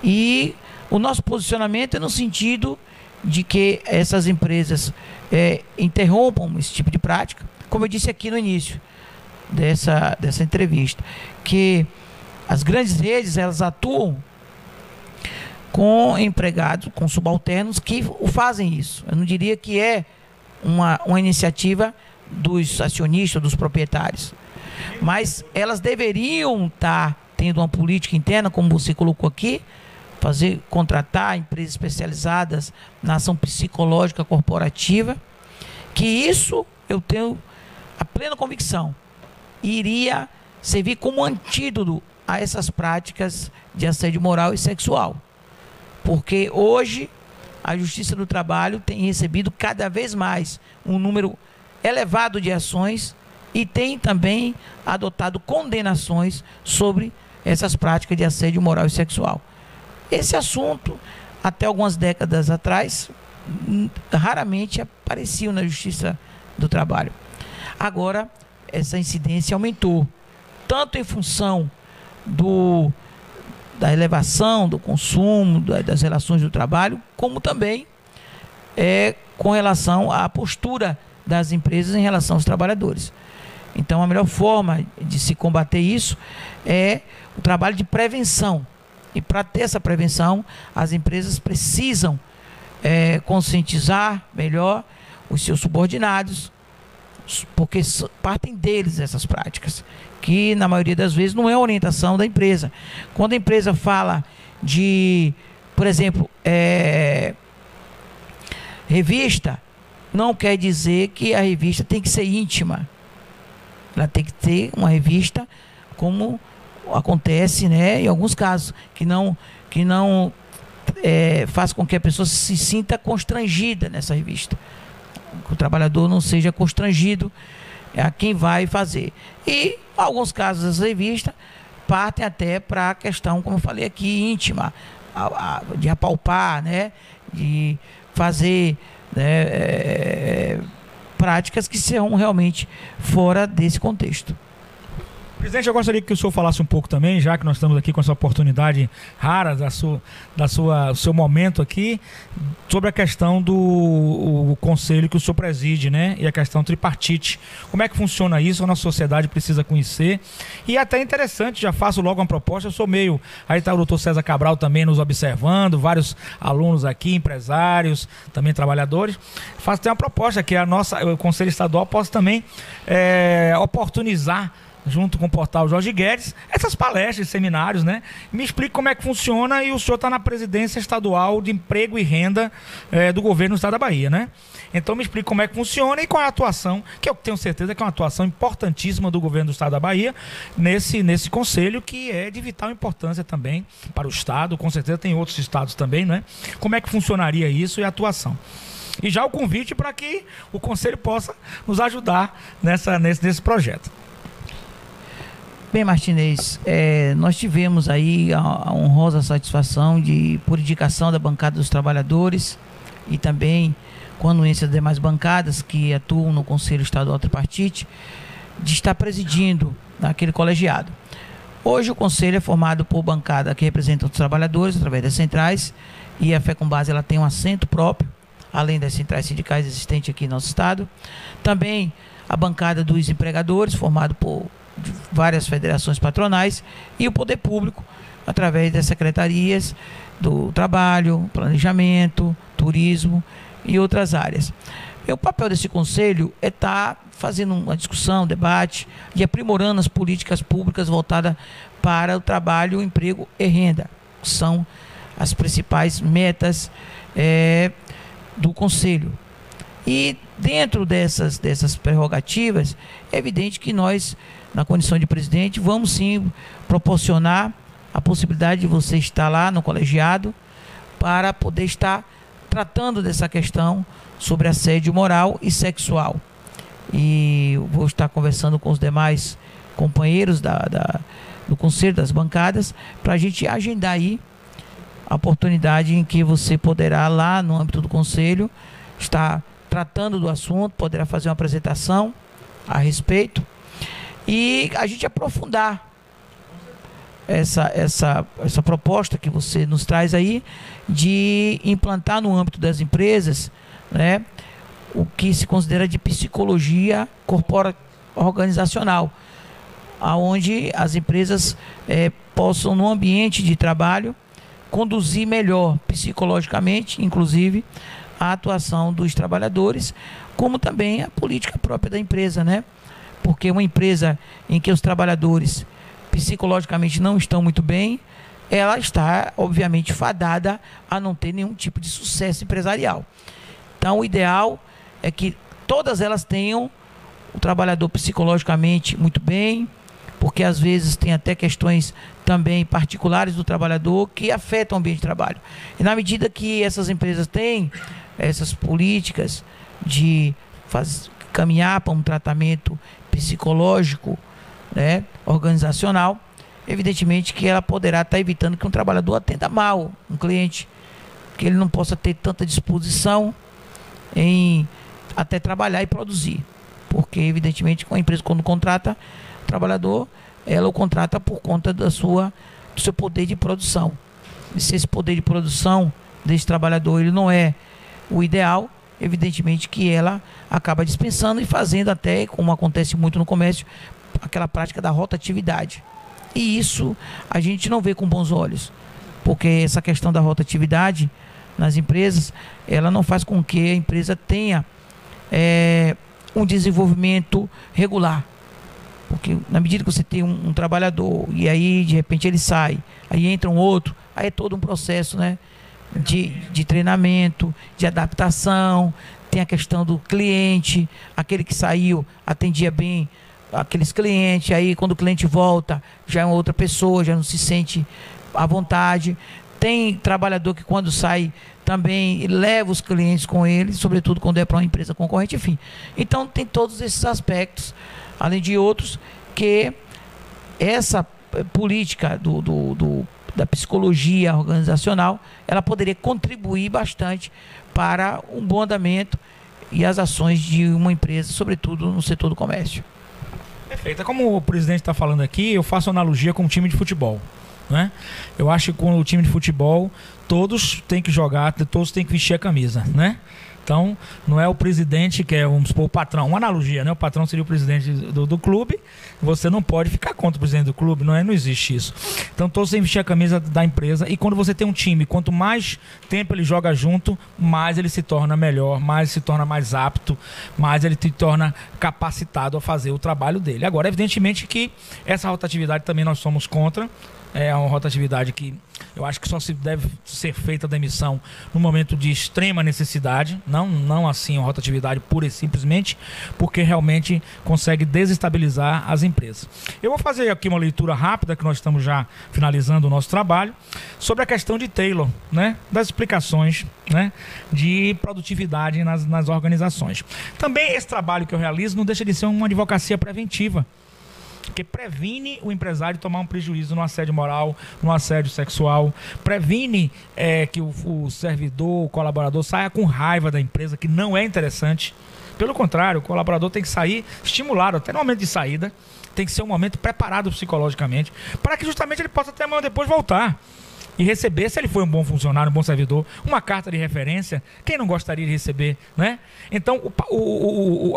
[SPEAKER 3] E o nosso posicionamento é no sentido de que essas empresas interrompam esse tipo de prática, como eu disse aqui no início dessa entrevista, que as grandes redes, elas atuam com empregados, com subalternos que fazem isso. Eu não diria que é uma iniciativa dos acionistas, dos proprietários, mas elas deveriam estar tendo uma política interna, como você colocou aqui, contratar empresas especializadas na ação psicológica corporativa, que isso eu tenho a plena convicção iria servir como antídoto a essas práticas de assédio moral e sexual, porque hoje a Justiça do Trabalho tem recebido cada vez mais um número elevado de ações e tem também adotado condenações sobre essas práticas de assédio moral e sexual. Esse assunto, até algumas décadas atrás, raramente aparecia na Justiça do Trabalho. Agora, essa incidência aumentou, tanto em função da elevação do consumo, das relações do trabalho, como também com relação à postura das empresas em relação aos trabalhadores. Então, a melhor forma de se combater isso é o trabalho de prevenção. E para ter essa prevenção, as empresas precisam conscientizar melhor os seus subordinados, porque partem deles essas práticas, que na maioria das vezes não é a orientação da empresa. Quando a empresa fala de, por exemplo, revista, não quer dizer que a revista tem que ser íntima. Ela tem que ter uma revista, como acontece, né, em alguns casos, que não faz com que a pessoa se sinta constrangida nessa revista. Que o trabalhador não seja constrangido a quem vai fazer. E, em alguns casos, as revistas partem até para a questão, como eu falei aqui, íntima, de apalpar, né, de fazer, né, práticas que serão realmente fora desse contexto.
[SPEAKER 2] Presidente, eu gostaria que o senhor falasse um pouco também, já que nós estamos aqui com essa oportunidade rara do seu momento aqui, sobre a questão do conselho que o senhor preside, né? E a questão tripartite. Como é que funciona isso? A nossa sociedade precisa conhecer. E até interessante, já faço logo uma proposta, eu sou meio... Aí está o doutor César Cabral também nos observando, vários alunos aqui, empresários, também trabalhadores. Faço até uma proposta que o Conselho Estadual possa também oportunizar, junto com o portal Jorge Guedes, essas palestras, seminários, né? Me explique como é que funciona, e o senhor está na presidência estadual de emprego e renda do governo do estado da Bahia, né? Então me explique como é que funciona e qual é a atuação, que eu tenho certeza que é uma atuação importantíssima do governo do estado da Bahia nesse conselho, que é de vital importância também para o estado, com certeza tem outros estados também, né? Como é que funcionaria isso e a atuação? E já o convite para que o conselho possa nos ajudar nesse projeto.
[SPEAKER 3] Bem, Martinez, nós tivemos aí a honrosa satisfação por indicação da bancada dos trabalhadores e também com a anuência das demais bancadas que atuam no Conselho Estadual Tripartite, de estar presidindo aquele colegiado. Hoje o Conselho é formado por bancada que representa os trabalhadores através das centrais, e a FECOMBASE ela tem um assento próprio, além das centrais sindicais existentes aqui no nosso estado. Também a bancada dos empregadores, formado por várias federações patronais, e o poder público através das secretarias do trabalho, planejamento, turismo e outras áreas. E o papel desse conselho é estar fazendo uma discussão, debate e aprimorando as políticas públicas voltadas para o trabalho, o emprego e renda. São as principais metas do conselho. E dentro dessas prerrogativas, é evidente que nós, na condição de presidente, vamos sim proporcionar a possibilidade de você estar lá no colegiado para poder estar tratando dessa questão sobre assédio moral e sexual. E eu vou estar conversando com os demais companheiros do Conselho, das bancadas, para a gente agendar aí a oportunidade em que você poderá, lá no âmbito do Conselho, estar tratando do assunto, poderá fazer uma apresentação a respeito e a gente aprofundar essa proposta que você nos traz aí de implantar no âmbito das empresas, né, o que se considera de psicologia organizacional, aonde as empresas possam, no ambiente de trabalho, conduzir melhor psicologicamente, inclusive, a atuação dos trabalhadores, como também a política própria da empresa, né? Porque uma empresa em que os trabalhadores psicologicamente não estão muito bem, ela está, obviamente, fadada a não ter nenhum tipo de sucesso empresarial. Então, o ideal é que todas elas tenham o trabalhador psicologicamente muito bem, porque às vezes tem até questões também particulares do trabalhador que afetam o ambiente de trabalho. E na medida que essas empresas têm essas políticas de caminhar para um tratamento psicológico, né, organizacional, evidentemente que ela poderá estar evitando que um trabalhador atenda mal um cliente, que ele não possa ter tanta disposição em até trabalhar e produzir. Porque, evidentemente, a empresa, quando contrata o trabalhador, ela o contrata por conta do seu poder de produção. E se esse poder de produção desse trabalhador ele não é o ideal, evidentemente que ela acaba dispensando e fazendo até, como acontece muito no comércio, aquela prática da rotatividade. E isso a gente não vê com bons olhos, porque essa questão da rotatividade nas empresas, ela não faz com que a empresa tenha um desenvolvimento regular. Porque na medida que você tem um trabalhador e aí de repente ele sai, aí entra um outro, aí é todo um processo, né, de treinamento, de adaptação. Tem a questão do cliente, aquele que saiu atendia bem aqueles clientes, aí quando o cliente volta já é uma outra pessoa, já não se sente à vontade. Tem trabalhador que quando sai também leva os clientes com ele, sobretudo quando é para uma empresa concorrente, enfim. Então tem todos esses aspectos, além de outros, que essa política da psicologia organizacional, ela poderia contribuir bastante para um bom andamento e as ações de uma empresa, sobretudo no setor do comércio.
[SPEAKER 2] Perfeito. Como o presidente está falando aqui, eu faço analogia com o time de futebol, né? Eu acho que com o time de futebol todos têm que jogar, todos têm que vestir a camisa, né? Então, não é o presidente que é, vamos supor, o patrão. Uma analogia, né? O patrão seria o presidente do clube. Você não pode ficar contra o presidente do clube, não existe isso. Então, todos têm que vestir a camisa da empresa. E quando você tem um time, quanto mais tempo ele joga junto, mais ele se torna melhor, mais se torna mais apto, mais ele se torna capacitado a fazer o trabalho dele. Agora, evidentemente que essa rotatividade também nós somos contra. É uma rotatividade que eu acho que só se deve ser feita a demissão no momento de extrema necessidade, não assim uma rotatividade pura e simplesmente, porque realmente consegue desestabilizar as empresas. Eu vou fazer aqui uma leitura rápida, que nós estamos já finalizando o nosso trabalho, sobre a questão de Taylor, né, das explicações, né, de produtividade nas organizações. Também esse trabalho que eu realizo não deixa de ser uma advocacia preventiva, que previne o empresário tomar um prejuízo no assédio moral, no assédio sexual, previne que o servidor, o colaborador saia com raiva da empresa, que não é interessante. Pelo contrário, o colaborador tem que sair estimulado, até no momento de saída, tem que ser um momento preparado psicologicamente, para que justamente ele possa até amanhã depois voltar e receber, se ele foi um bom funcionário, um bom servidor, uma carta de referência. Quem não gostaria de receber, né? Então,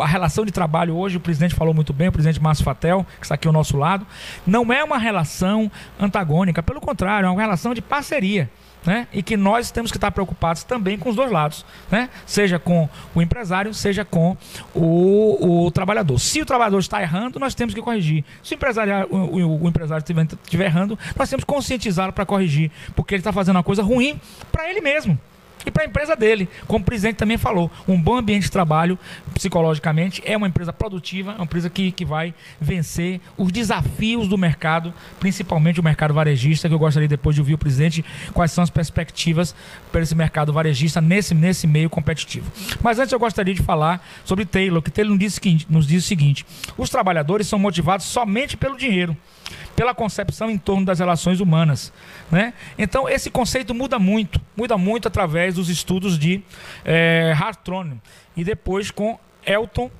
[SPEAKER 2] a relação de trabalho hoje, o presidente falou muito bem, o presidente Márcio Fatel, que está aqui ao nosso lado, não é uma relação antagônica, pelo contrário, é uma relação de parceria, né? E que nós temos que estar preocupados também com os dois lados, né? Seja com o empresário, seja com o trabalhador. Se o trabalhador está errando, nós temos que corrigir. Se o empresário estiver errando, nós temos que conscientizá-lo para corrigir, porque ele está fazendo uma coisa ruim para ele mesmo e para a empresa dele. Como o presidente também falou, um bom ambiente de trabalho, psicologicamente, é uma empresa produtiva, é uma empresa que vai vencer os desafios do mercado, principalmente o mercado varejista, que eu gostaria depois de ouvir o presidente, quais são as perspectivas para esse mercado varejista nesse meio competitivo. Mas antes eu gostaria de falar sobre Taylor, que Taylor nos diz o seguinte: os trabalhadores são motivados somente pelo dinheiro, pela concepção em torno das relações humanas, né? Então esse conceito muda muito através dos estudos de Hartron e depois com Elton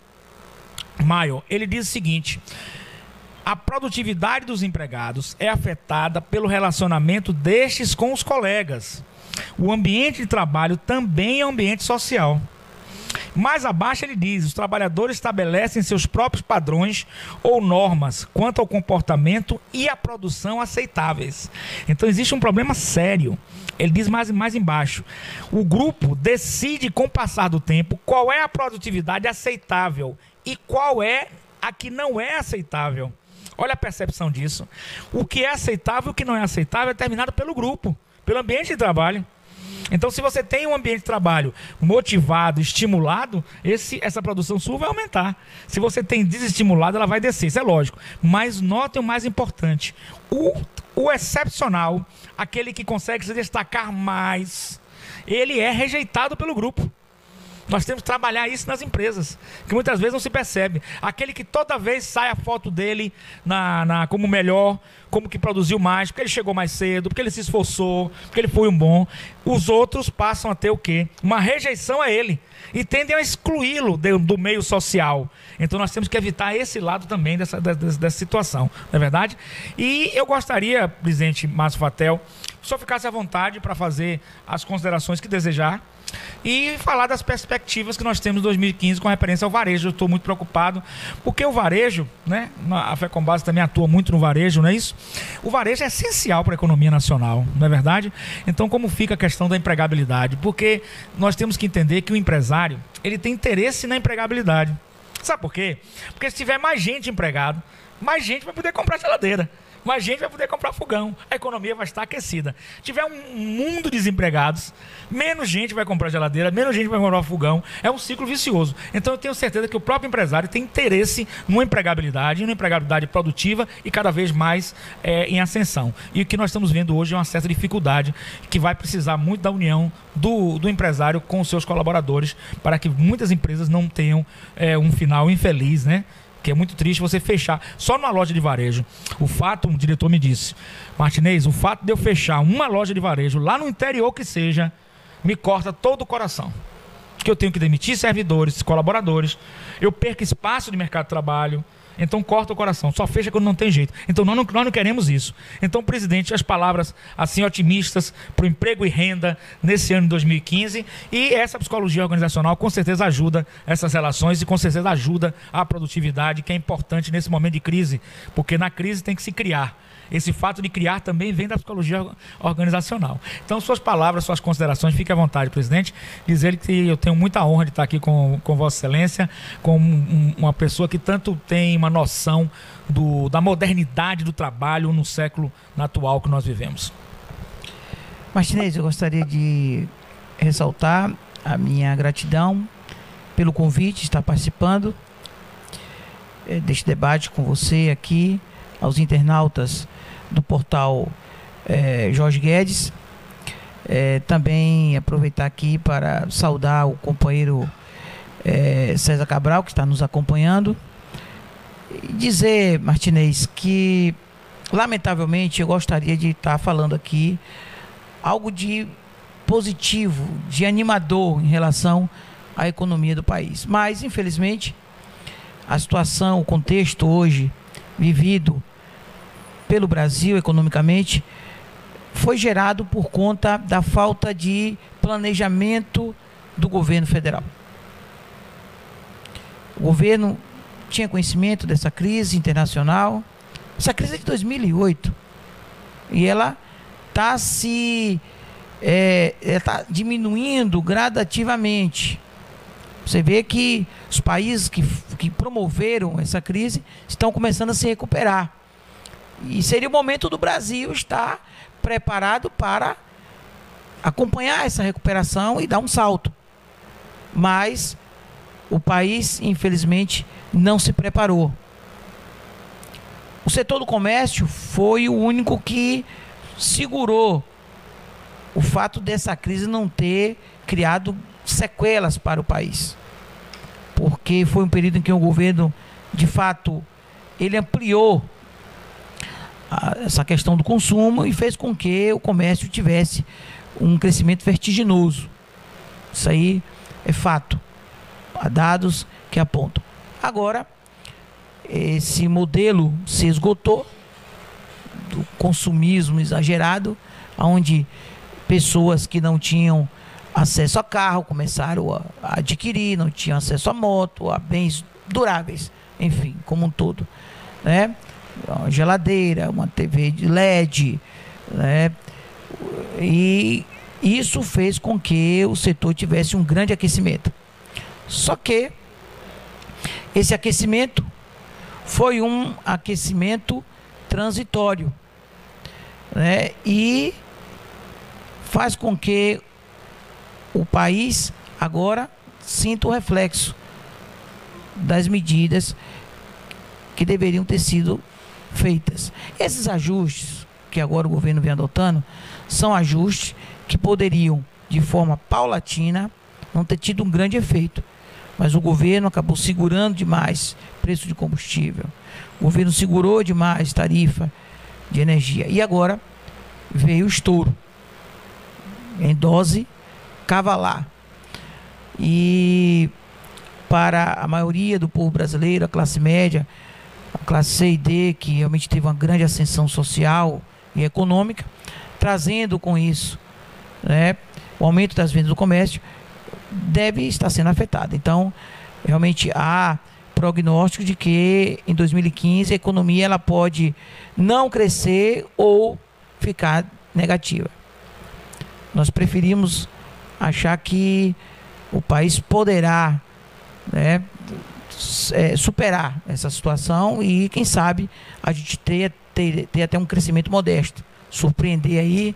[SPEAKER 2] Mayo. Ele diz o seguinte: a produtividade dos empregados é afetada pelo relacionamento destes com os colegas. O ambiente de trabalho também é um ambiente social. Mais abaixo ele diz: os trabalhadores estabelecem seus próprios padrões ou normas quanto ao comportamento e à produção aceitáveis. Então existe um problema sério. Ele diz mais embaixo: o grupo decide com o passar do tempo qual é a produtividade aceitável e qual é a que não é aceitável. Olha a percepção disso. O que é aceitável e o que não é aceitável é determinado pelo grupo, pelo ambiente de trabalho. Então, se você tem um ambiente de trabalho motivado, estimulado, essa produção sua vai aumentar. Se você tem desestimulado, ela vai descer, isso é lógico. Mas notem o mais importante, o excepcional, aquele que consegue se destacar mais, ele é rejeitado pelo grupo. Nós temos que trabalhar isso nas empresas, que muitas vezes não se percebe. Aquele que toda vez sai a foto dele como melhor, como que produziu mais, porque ele chegou mais cedo, porque ele se esforçou, porque ele foi um bom. Os outros passam a ter o quê? Uma rejeição a ele. E tendem a excluí-lo do meio social. Então nós temos que evitar esse lado também dessa situação, não é verdade? E eu gostaria, presidente Márcio Vatel, que o senhor ficasse à vontade para fazer as considerações que desejar e falar das perspectivas que nós temos em 2015 com referência ao varejo. Eu estou muito preocupado, porque o varejo, né, a FEComBase também atua muito no varejo, não é isso? O varejo é essencial para a economia nacional, não é verdade? Então, como fica a questão da empregabilidade? Porque nós temos que entender que o empresário, ele tem interesse na empregabilidade. Sabe por quê? Porque se tiver mais gente empregada, mais gente vai poder comprar geladeira, mais gente vai poder comprar fogão, a economia vai estar aquecida. Se tiver um mundo de desempregados, menos gente vai comprar geladeira, menos gente vai comprar fogão, é um ciclo vicioso. Então eu tenho certeza que o próprio empresário tem interesse numa empregabilidade produtiva e cada vez mais em ascensão. E o que nós estamos vendo hoje é uma certa dificuldade que vai precisar muito da união do empresário com os seus colaboradores, para que muitas empresas não tenham um final infeliz, né? Que é muito triste você fechar só numa loja de varejo. Um diretor me disse: Martinez, o fato de eu fechar uma loja de varejo lá no interior que seja, me corta todo o coração. Que eu tenho que demitir servidores, colaboradores, eu perco espaço de mercado de trabalho, então corta o coração, só fecha quando não tem jeito. Então nós não queremos isso. Então, presidente, as palavras assim otimistas para o emprego e renda nesse ano de 2015, e essa psicologia organizacional com certeza ajuda essas relações e com certeza ajuda a produtividade, que é importante nesse momento de crise, porque na crise tem que se criar. Esse fato de criar também vem da psicologia organizacional. Então, suas palavras, suas considerações, fique à vontade, presidente. Dizer que eu tenho muita honra de estar aqui com Vossa Excelência, com uma pessoa que tanto tem uma noção da modernidade do trabalho no século atual que nós vivemos.
[SPEAKER 3] Martinez, eu gostaria de ressaltar a minha gratidão pelo convite, estar participando deste debate com você aqui, aos internautas do portal Jorge Guedes. Também aproveitar aqui para saudar o companheiro César Cabral, que está nos acompanhando, e dizer, Martinez, que lamentavelmente eu gostaria de estar falando aqui algo de positivo, de animador em relação à economia do país, mas infelizmente a situação, o contexto hoje vivido pelo Brasil economicamente foi gerado por conta da falta de planejamento do governo federal. O governo tinha conhecimento dessa crise internacional, essa crise é de 2008, e ela está diminuindo gradativamente. Você vê que os países que promoveram essa crise estão começando a se recuperar. E seria o momento do Brasil estar preparado para acompanhar essa recuperação e dar um salto. Mas o país, infelizmente, não se preparou. O setor do comércio foi o único que segurou o fato dessa crise não ter criado sequelas para o país. Porque foi um período em que o governo, de fato, ele ampliou essa questão do consumo e fez com que o comércio tivesse um crescimento vertiginoso. Isso aí é fato. Há dados que apontam. Agora, esse modelo se esgotou do consumismo exagerado, onde pessoas que não tinham acesso a carro começaram a adquirir, não tinham acesso a moto, a bens duráveis, enfim, como um todo, né? Uma geladeira, uma TV de LED, né? E isso fez com que o setor tivesse um grande aquecimento. Só que esse aquecimento foi um aquecimento transitório, né? E faz com que o país agora sinta o reflexo das medidas que deveriam ter sido feitas. Esses ajustes que agora o governo vem adotando são ajustes que poderiam, de forma paulatina, não ter tido um grande efeito. Mas o governo acabou segurando demais preço de combustível. O governo segurou demais tarifa de energia. E agora veio o estouro em dose cavalar. E para a maioria do povo brasileiro, a classe média, a classe C e D, que realmente teve uma grande ascensão social e econômica, trazendo com isso, né, o aumento das vendas do comércio, deve estar sendo afetada. Então, realmente há prognóstico de que em 2015 a economia ela pode não crescer ou ficar negativa. Nós preferimos achar que o país poderá, né, superar essa situação e, quem sabe, a gente ter até um crescimento modesto, surpreender aí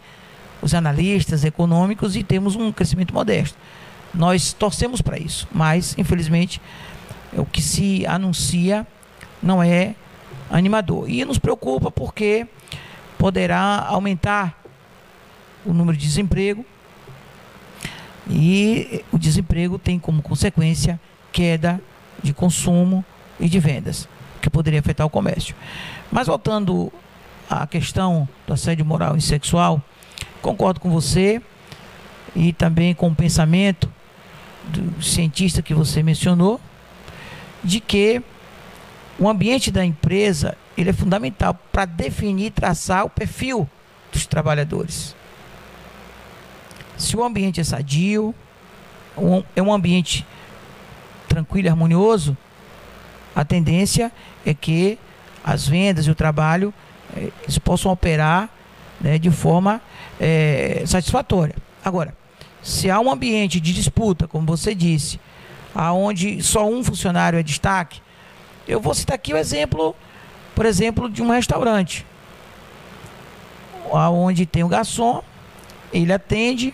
[SPEAKER 3] os analistas econômicos e temos um crescimento modesto. Nós torcemos para isso, mas, infelizmente, o que se anuncia não é animador. E nos preocupa porque poderá aumentar o número de desemprego e o desemprego tem como consequência queda de consumo e de vendas, que poderia afetar o comércio. Mas voltando à questão do assédio moral e sexual, concordo com você e também com o pensamento do cientista que você mencionou, de que o ambiente da empresa ele é fundamental para definir e traçar o perfil dos trabalhadores. Se o ambiente é sadio, é um ambiente tranquilo e harmonioso, a tendência é que as vendas e o trabalho eles possam operar, né, de forma satisfatória. Agora, se há um ambiente de disputa, como você disse, aonde só um funcionário é destaque, eu vou citar aqui o exemplo, por exemplo, de um restaurante, onde tem o garçom, ele atende,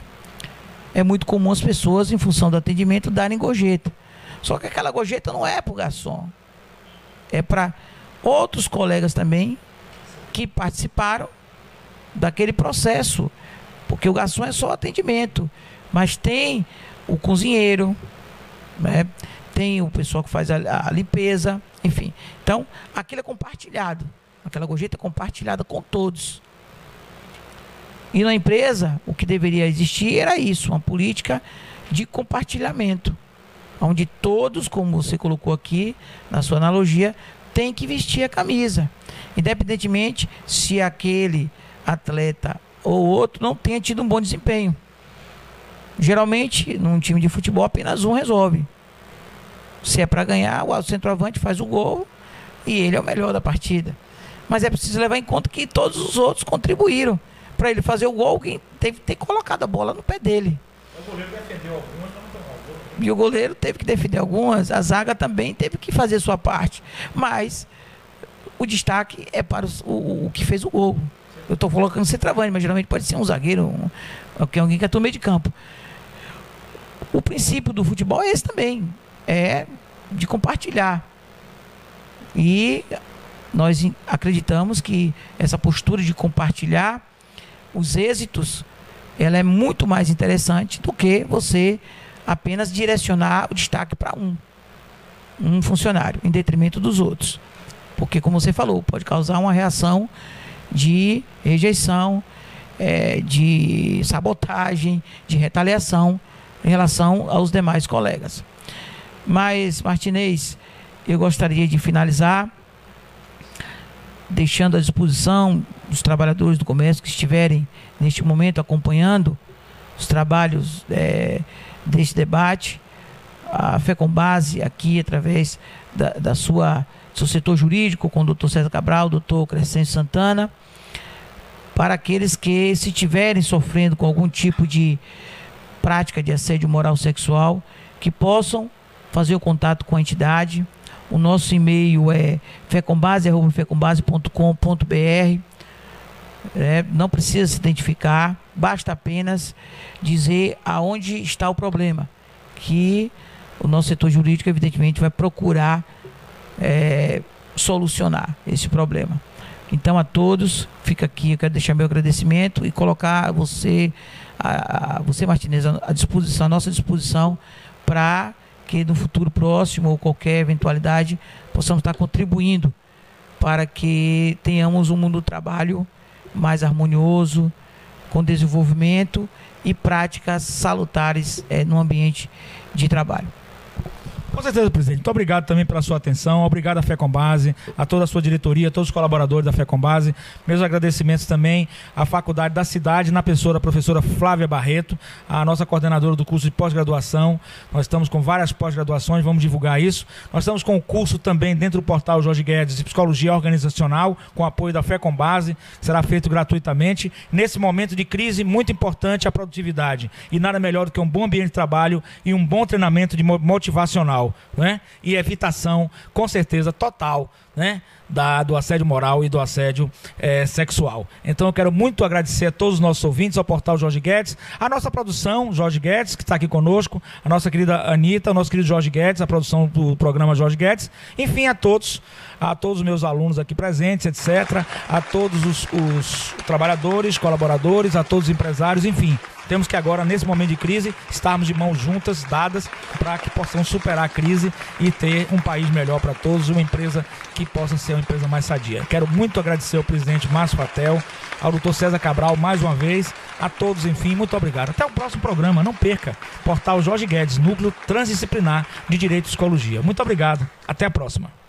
[SPEAKER 3] é muito comum as pessoas, em função do atendimento, darem gorjeta. Só que aquela gorjeta não é para o garçom, é para outros colegas também que participaram daquele processo, porque o garçom é só atendimento, mas tem o cozinheiro, né? Tem o pessoal que faz a limpeza, enfim. Então, aquilo é compartilhado, aquela gorjeta é compartilhada com todos. E na empresa, o que deveria existir era isso, uma política de compartilhamento, onde todos, como você colocou aqui na sua analogia, tem que vestir a camisa, independentemente se aquele atleta ou outro não tenha tido um bom desempenho. Geralmente, num time de futebol, apenas um resolve. Se é para ganhar, o centroavante faz o gol e ele é o melhor da partida. Mas é preciso levar em conta que todos os outros contribuíram para ele fazer o gol. Alguém teve que ter colocado a bola no pé dele.
[SPEAKER 2] O goleiro defendeu algumas, mas não tomou gol.
[SPEAKER 3] E o goleiro teve que defender algumas, a zaga também teve que fazer sua parte. Mas o destaque é para o que fez o gol. Eu estou colocando centroavante, mas geralmente pode ser um zagueiro, alguém que atua no meio de campo. O princípio do futebol é esse também, é de compartilhar. E nós acreditamos que essa postura de compartilhar os êxitos, ela é muito mais interessante do que você apenas direcionar o destaque para um funcionário, em detrimento dos outros. Porque, como você falou, pode causar uma reação de rejeição, de sabotagem, de retaliação em relação aos demais colegas. Mas, Martinez, eu gostaria de finalizar deixando à disposição dos trabalhadores do comércio que estiverem neste momento acompanhando os trabalhos deste debate, a FECOMBASE aqui através do seu setor jurídico com o Dr. César Cabral, o Dr. Crescêncio Santana, para aqueles que, se estiverem sofrendo com algum tipo de prática de assédio moral sexual, que possam fazer o contato com a entidade. O nosso e-mail é fecombase@fecombase.com.br. Não precisa se identificar, basta apenas dizer aonde está o problema, que o nosso setor jurídico, evidentemente, vai procurar solucionar esse problema. Então, a todos, fica aqui, eu quero deixar meu agradecimento e colocar você, você, Martinez, à nossa disposição, para que no futuro próximo ou qualquer eventualidade possamos estar contribuindo para que tenhamos um mundo do trabalho mais harmonioso, com desenvolvimento e práticas salutares no ambiente de trabalho.
[SPEAKER 2] Com certeza, presidente. Muito obrigado também pela sua atenção. Obrigado à FECOMBASE, a toda a sua diretoria, a todos os colaboradores da FECOMBASE. Meus agradecimentos também à Faculdade da Cidade, na pessoa da professora Flávia Barreto, a nossa coordenadora do curso de pós-graduação. Nós estamos com várias pós-graduações, vamos divulgar isso. Nós estamos com o curso também dentro do portal Jorge Guedes de Psicologia Organizacional, com apoio da FECOMBASE, será feito gratuitamente. Nesse momento de crise, muito importante a produtividade. E nada melhor do que um bom ambiente de trabalho e um bom treinamento motivacional. Né? E evitação, com certeza, total, né? Do assédio moral e do assédio sexual. Então eu quero muito agradecer a todos os nossos ouvintes, ao portal Jorge Guedes, a nossa produção, Jorge Guedes, que está aqui conosco, a nossa querida Anitta, o nosso querido Jorge Guedes, a produção do programa Jorge Guedes, enfim, a todos os meus alunos aqui presentes, etc., a todos os trabalhadores, colaboradores, a todos os empresários, enfim. Temos que agora, nesse momento de crise, estarmos de mãos juntas, dadas, para que possamos superar a crise e ter um país melhor para todos, uma empresa que possa ser uma empresa mais sadia. Quero muito agradecer ao presidente Márcio Fatel, ao doutor César Cabral, mais uma vez, a todos, enfim, muito obrigado. Até o próximo programa, não perca, portal Jorge Guedes, Núcleo Transdisciplinar de Direito e Psicologia. Muito obrigado, até a próxima.